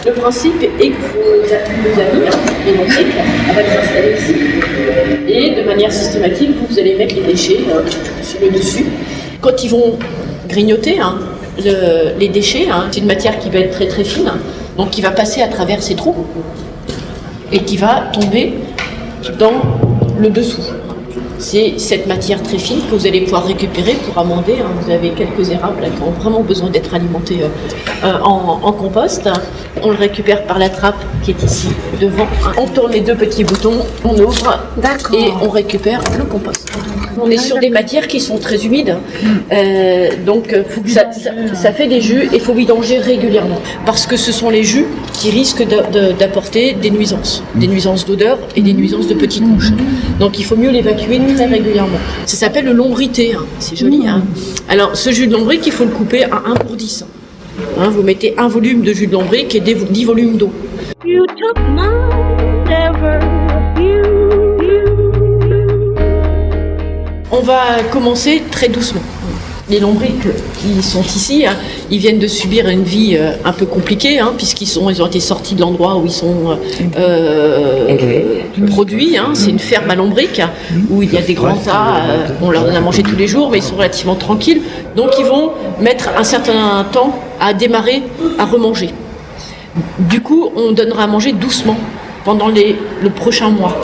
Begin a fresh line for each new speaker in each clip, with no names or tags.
Le principe est que vos amis, les lombriques, vont s'installer ici. Et de manière systématique, vous allez mettre les déchets sur le dessus. Quand ils vont grignoter les déchets, c'est une matière qui va être très très fine, donc qui va passer à travers ces trous et qui va tomber dans le dessous. C'est cette matière très fine que vous allez pouvoir récupérer pour amender. Vous avez quelques érables là, qui ont vraiment besoin d'être alimentés en compost. On le récupère par la trappe qui est ici devant. On tourne les deux petits boutons, on ouvre et on récupère le compost. On est sur des matières qui sont très humides, donc ça fait des jus et il faut vidanger régulièrement parce que ce sont les jus qui risquent d'apporter des nuisances d'odeur et des nuisances de petites mouches. Donc il faut mieux l'évacuer très régulièrement. Ça s'appelle le lombrité, c'est joli. Alors ce jus de lombric, il faut le couper à 1/10. Vous mettez 1 volume de jus de lombric et 10 volumes d'eau. On va commencer très doucement. Les lombrics qui sont ici, ils viennent de subir une vie un peu compliquée, puisqu'ils ont été sortis de l'endroit où ils sont produits. C'est une ferme à lombrics où il y a des grands tas. On leur donne à manger tous les jours, mais ils sont relativement tranquilles. Donc ils vont mettre un certain temps à démarrer, à remanger. Du coup, on donnera à manger doucement pendant le prochain mois.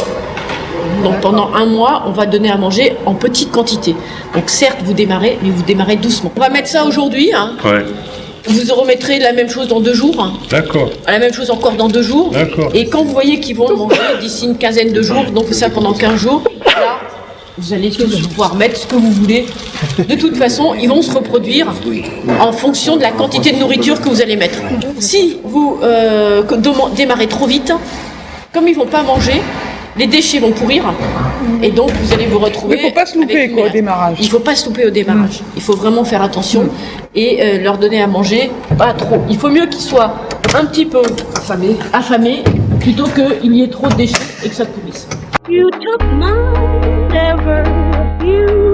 Donc pendant 1 mois, on va donner à manger en petite quantité. Donc certes, vous démarrez, mais vous démarrez doucement. On va mettre ça aujourd'hui.
Ouais.
Vous remettrez la même chose dans 2 jours.
D'accord.
La même chose encore dans 2 jours.
D'accord.
Et quand vous voyez qu'ils vont manger d'ici une quinzaine de jours, donc ça pendant 15 jours, là, vous allez tous pouvoir mettre ce que vous voulez. De toute façon, ils vont se reproduire en fonction de la quantité de nourriture que vous allez mettre. Si vous démarrez trop vite, comme ils ne vont pas manger, les déchets vont pourrir et donc vous allez vous retrouver.
Il ne faut pas se louper au démarrage.
Il ne faut pas se louper au démarrage. Il faut vraiment faire attention et leur donner à manger pas trop. Il faut mieux qu'ils soient un petit peu affamés plutôt qu'il y ait trop de déchets et que ça pourrisse. You took my never, you